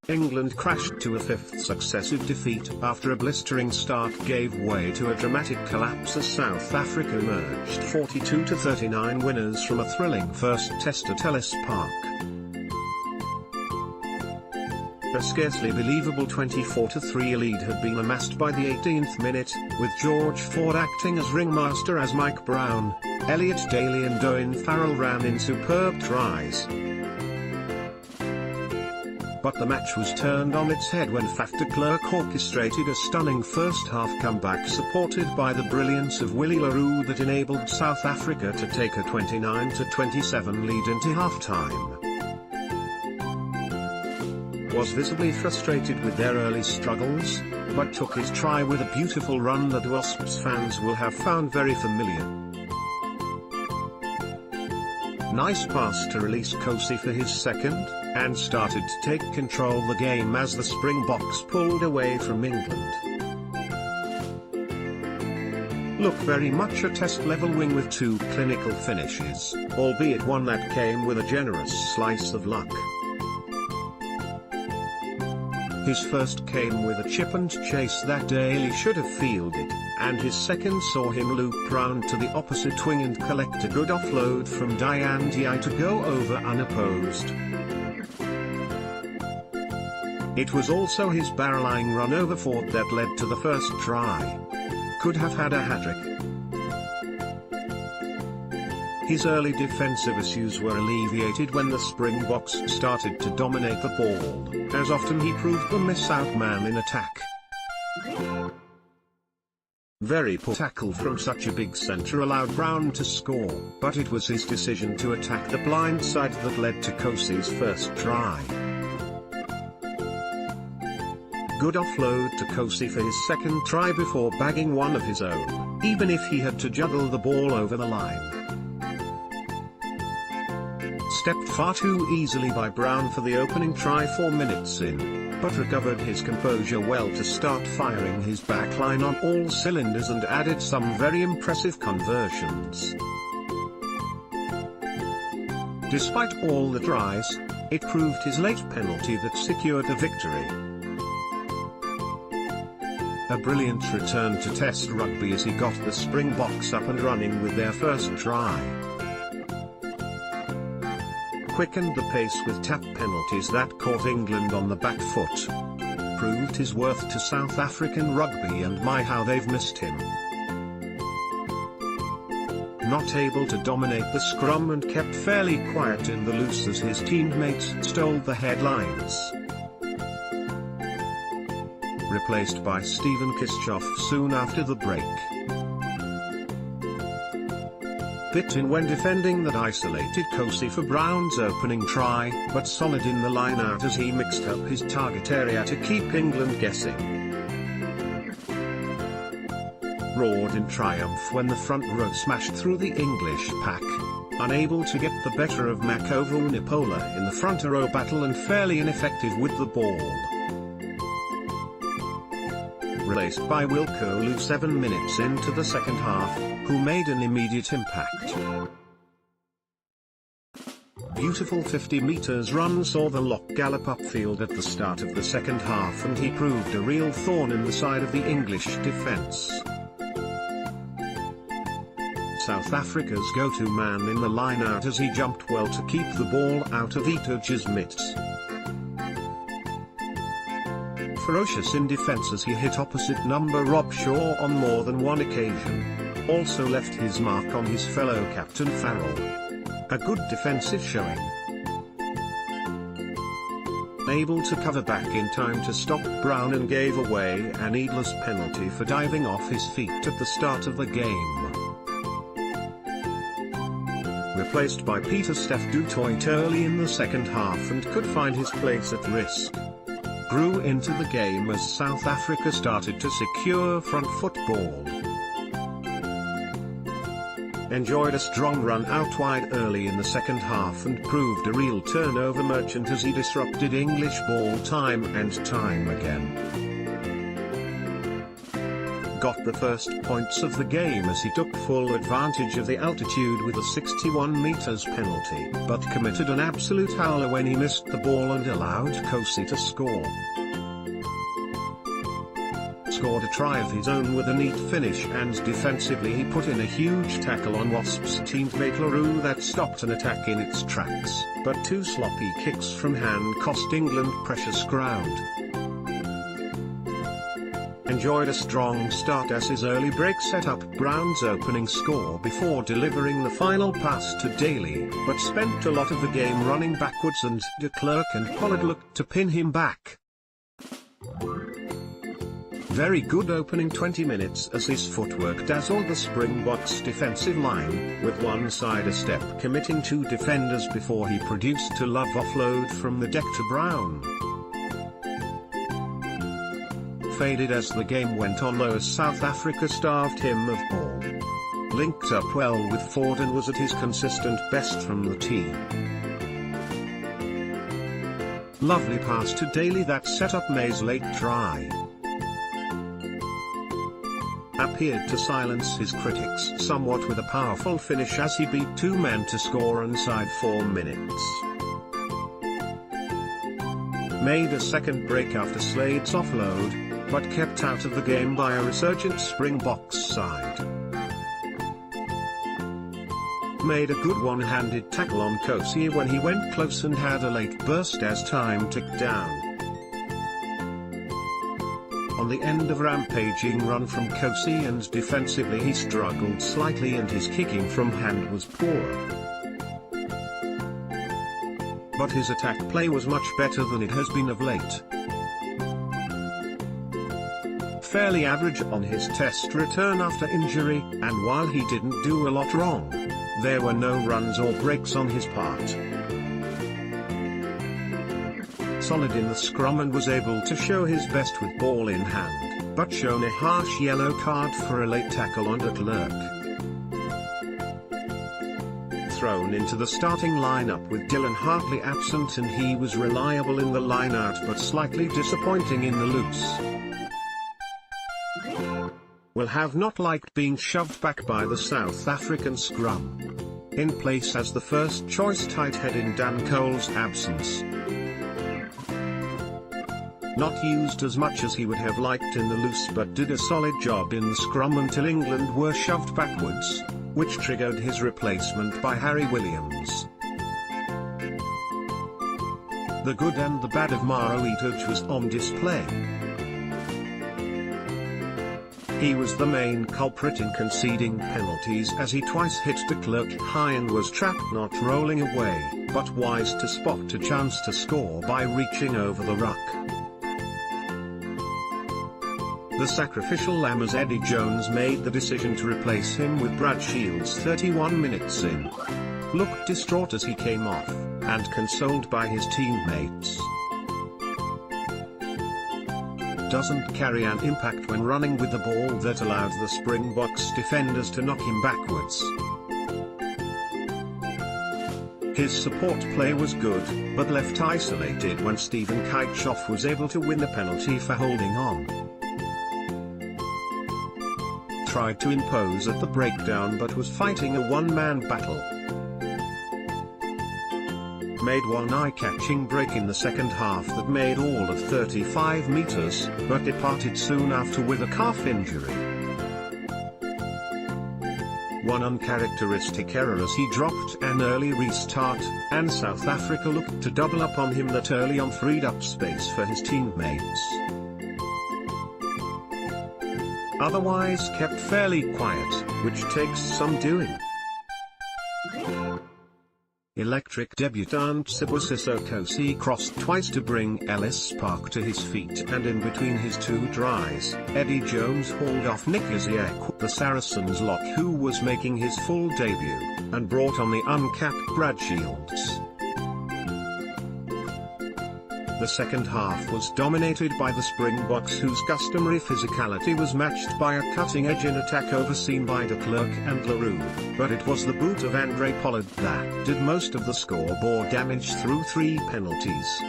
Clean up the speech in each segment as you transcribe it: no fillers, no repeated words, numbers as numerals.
England crashed to a fifth successive defeat after a blistering start gave way to a dramatic collapse as South Africa emerged 42-39 winners from a thrilling first test at Ellis Park. A scarcely believable 24-3 lead had been amassed by the 18th minute, with George Ford acting as ringmaster as Mike Brown, Elliot Daly and Owen Farrell ran in superb tries. But the match was turned on its head when Faf de Klerk orchestrated a stunning first-half comeback supported by the brilliance of Willie le Roux that enabled South Africa to take a 29-27 lead into half-time. Was visibly frustrated with their early struggles, but took his try with a beautiful run that Wasps fans will have found very familiar. Nice pass to release Kosi for his second, and started to take control the game as the Springboks pulled away from England. Look, very much a test-level wing with two clinical finishes, albeit one that came with a generous slice of luck. His first came with a chip and chase that Daly should have fielded, and his second saw him loop round to the opposite wing and collect a good offload from Diane Di to go over unopposed. It was also his barreling run over Ford that led to the first try. Could have had a hat-trick. His early defensive issues were alleviated when the Springboks started to dominate the ball, as often he proved the miss-out man in attack. Very poor tackle from such a big centre allowed Brown to score, but it was his decision to attack the blind side that led to Kosi's first try. Good offload to Kosi for his second try before bagging one of his own, even if he had to juggle the ball over the line. Stepped far too easily by Brown for the opening try 4 minutes in, but recovered his composure well to start firing his backline on all cylinders and added some very impressive conversions. Despite all the tries, it proved his late penalty that secured the victory. A brilliant return to Test rugby as he got the Springboks up and running with their first try. Quickened the pace with tap penalties that caught England on the back foot. Proved his worth to South African rugby, and my how they've missed him. Not able to dominate the scrum and kept fairly quiet in the loose as his teammates stole the headlines. Replaced by Stephen Kischoff soon after the break. Bit in when defending that isolated Kosi for Brown's opening try, but solid in the line-out as he mixed up his target area to keep England guessing. Roared in triumph when the front row smashed through the English pack, unable to get the better of Makovo Nipola in the front row battle and fairly ineffective with the ball. Replaced by Wilco Lu 7 minutes into the second half, who made an immediate impact. Beautiful 50 meters run saw the lock gallop upfield at the start of the second half, and he proved a real thorn in the side of the English defence. South Africa's go-to man in the line-out as he jumped well to keep the ball out of Ito's mitts. Ferocious in defence as he hit opposite number Rob Shaw on more than one occasion. Also left his mark on his fellow captain Farrell. A good defensive showing. Able to cover back in time to stop Brown and gave away a needless penalty for diving off his feet at the start of the game. Replaced by Pieter-Steph du Toit early in the second half and could find his place at risk. Grew into the game as South Africa started to secure front football. Enjoyed a strong run out wide early in the second half and proved a real turnover merchant as he disrupted English ball time and time again. got the first points of the game as he took full advantage of the altitude with a 61 meters penalty, but committed an absolute howler when he missed the ball and allowed Kosi to score. Scored a try of his own with a neat finish, and defensively he put in a huge tackle on Wasps teammate LaRue that stopped an attack in its tracks, but two sloppy kicks from hand cost England precious ground. Enjoyed a strong start as his early break set up Brown's opening score before delivering the final pass to Daly, but spent a lot of the game running backwards, and de Klerk and Pollard looked to pin him back. Very good opening 20 minutes as his footwork dazzled the Springboks defensive line, with one side a step committing two defenders before he produced a love offload from the deck to Brown. Faded as the game went on though, as South Africa starved him of ball. Linked up well with Ford and was at his consistent best from the tee. Lovely pass to Daly that set up May's late try. Appeared to silence his critics somewhat with a powerful finish as he beat two men to score inside 4 minutes. Made a second break after Slade's offload, but kept out of the game by a resurgent Springboks side. Made a good one-handed tackle on Kosi when he went close and had a late burst as time ticked down. On the end of rampaging run from Kosi, and defensively he struggled slightly and his kicking from hand was poor. But his attack play was much better than it has been of late. Fairly average on his test return after injury, and while he didn't do a lot wrong, there were no runs or breaks on his part. Solid in the scrum and was able to show his best with ball in hand, but shown a harsh yellow card for a late tackle on de Klerk. Thrown into the starting lineup with Dylan Hartley absent, and he was reliable in the lineout but slightly disappointing in the loose. Will have not liked being shoved back by the South African scrum. In place as the first choice tight head in Dan Cole's absence. Not used as much as he would have liked in the loose, but did a solid job in the scrum until England were shoved backwards, which triggered his replacement by Harry Williams. The good and the bad of Maro Itoje was on display. He was the main culprit in conceding penalties as he twice hit de Klerk high and was trapped not rolling away, but wise to spot a chance to score by reaching over the ruck. The sacrificial lamb as Eddie Jones made the decision to replace him with Brad Shields 31 minutes in. Looked distraught as he came off, and consoled by his teammates. Doesn't carry an impact when running with the ball that allowed the Springboks defenders to knock him backwards. His support play was good, but left isolated when Stephen Kitechoff was able to win the penalty for holding on. Tried to impose at the breakdown but was fighting a one-man battle. Made one eye-catching break in the second half that made all of 35 meters, but departed soon after with a calf injury. One uncharacteristic error as he dropped an early restart, and South Africa looked to double up on him that early on, freed up space for his teammates. Otherwise kept fairly quiet, which takes some doing. Electric debutant Sibusiso Kosi crossed twice to bring Ellis Park to his feet, and in between his two tries, Eddie Jones hauled off Nick Isiekwe, the Saracens lock who was making his full debut, and brought on the uncapped Brad Shields. The second half was dominated by the Springboks, whose customary physicality was matched by a cutting edge in attack overseen by de Klerk and LaRue, but it was the boot of Andre Pollard that did most of the scoreboard damage through 3 penalties.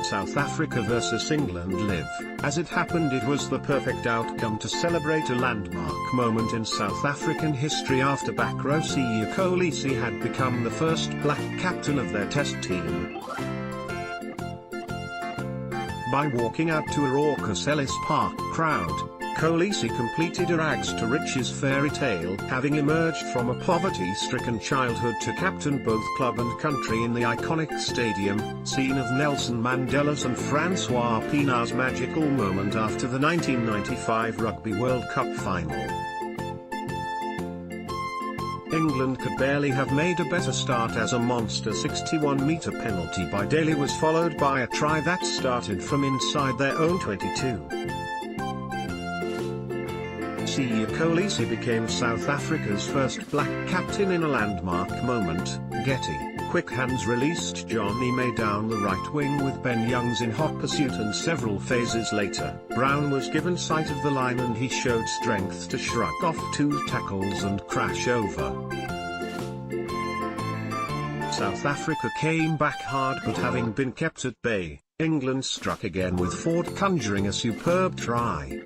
South Africa vs England live. As it happened, it was the perfect outcome to celebrate a landmark moment in South African history after back row Siya Kolisi had become the first black captain of their test team. By walking out to a raucous Ellis Park crowd, Kolisi completed a rags to riches fairy tale, having emerged from a poverty-stricken childhood to captain both club and country in the iconic stadium, scene of Nelson Mandela's and Francois Pienaar's magical moment after the 1995 Rugby World Cup final. England could barely have made a better start as a monster 61-metre penalty by Daly was followed by a try that started from inside their own 22. Siya Kolisi became South Africa's first black captain in a landmark moment. Getty, quick hands released Johnny May down the right wing with Ben Youngs in hot pursuit, and several phases later, Brown was given sight of the line and he showed strength to shrug off 2 tackles and crash over. South Africa came back hard, but having been kept at bay, England struck again with Ford conjuring a superb try.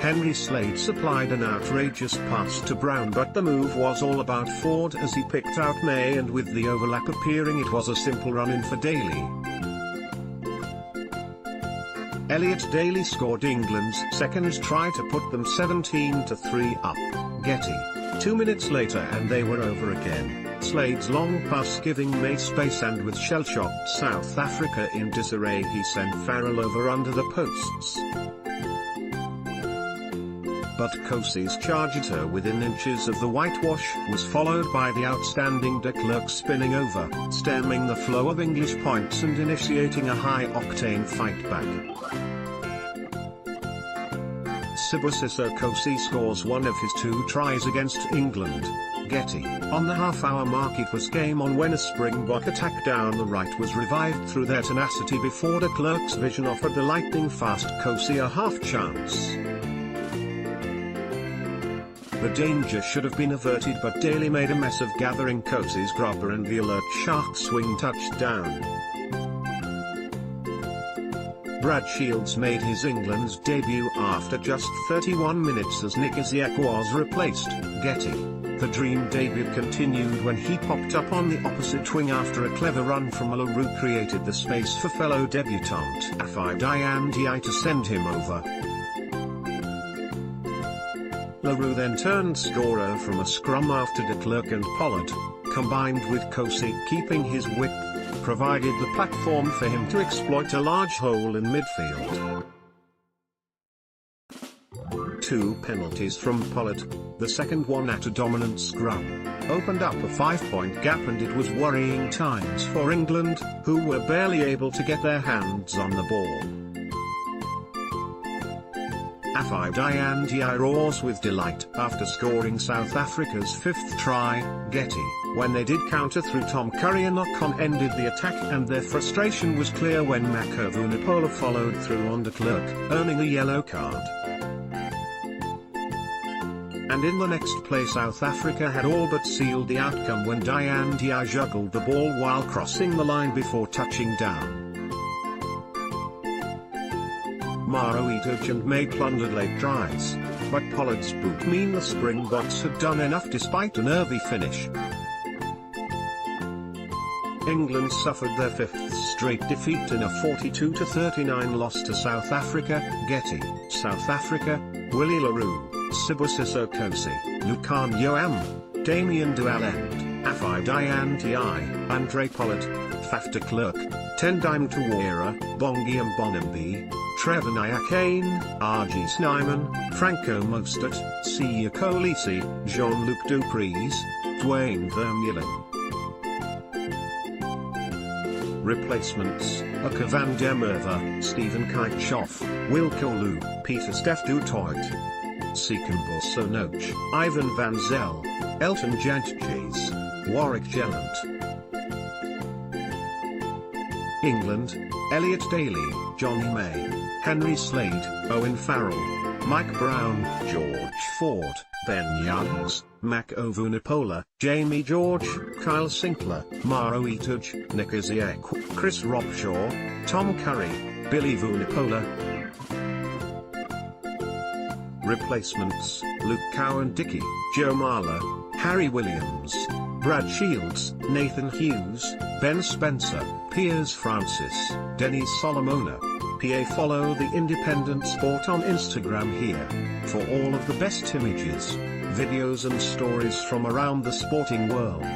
Henry Slade supplied an outrageous pass to Brown, but the move was all about Ford as he picked out May, and with the overlap appearing it was a simple run-in for Daly. Elliot Daly scored England's second try to put them 17-3 up. Getty, 2 minutes later and they were over again, Slade's long pass giving May space, and with shell-shocked South Africa in disarray he sent Farrell over under the posts. But Kosi's charge at her within inches of the whitewash was followed by the outstanding de Klerk spinning over, stemming the flow of English points and initiating a high-octane fight back. Sibusiso Kosi scores one of his 2 tries against England. Getty, on the half-hour mark it was game on when a Springbok attack down the right was revived through their tenacity before de Klerk's vision offered the lightning-fast Kosi a half-chance. The danger should have been averted, but Daly made a mess of gathering Kosi's grubber and the alert shark swing touchdown. Brad Shields made his England's debut after just 31 minutes as Nick Isiek was replaced. Getty, the dream debut continued when he popped up on the opposite wing after a clever run from Leroux created the space for fellow debutant Afai Ndiaye to send him over. Leroux then turned scorer from a scrum after de Klerk and Pollard, combined with Kosi keeping his width, provided the platform for him to exploit a large hole in midfield. 2 penalties from Pollard, the second one at a dominant scrum, opened up a 5-point gap, and it was worrying times for England, who were barely able to get their hands on the ball. Afai Ndiaye roars with delight after scoring South Africa's 5th try. Getty, when they did counter through Tom Curry, a knock-on ended the attack, and their frustration was clear when Makhevu Napola followed through on de Klerk, earning a yellow card. And in the next play South Africa had all but sealed the outcome when Ndiaye juggled the ball while crossing the line before touching down. Maro Itoje and May plundered late tries, but Pollard's boot meant the Springboks had done enough despite a nervy finish. England suffered their 5th straight defeat in a 42-39 loss to South Africa. Getty, South Africa, Willie Leroux, Sibusiso Kosi, Lucan Yoam, Damien Dualend, Afai Ndiaye, Andre Pollard, Faf de Klerk, Tendime Tawera, Bongi Mbonimbi, Trevor Nyakane, R.G. Snyman, Franco Mostert, Siya Kolisi, Jean-Luc Dupreez, Dwayne Vermeulen. Replacements: Uka van der Merwe, Stephen Kuytjof, Wilco Lu, Peter Steph du Toit, Sekumbo Sonoch, Ivan van Zel, Elton Jantjes, Warwick Gellant. England: Elliot Daly, Johnny May, Henry Slade, Owen Farrell, Mike Brown, George Ford, Ben Youngs, Mac Ovunipola, Jamie George, Kyle Sinkler, Maro Ituj, Nick Iziak, Chris Robshaw, Tom Curry, Billy Vunipola. Replacements: Luke Cowan Dickey, Joe Marler, Harry Williams, Brad Shields, Nathan Hughes, Ben Spencer, Piers Francis, Dennis Solomona. PA. Follow the Independent Sport on Instagram here for all of the best images, videos and stories from around the sporting world.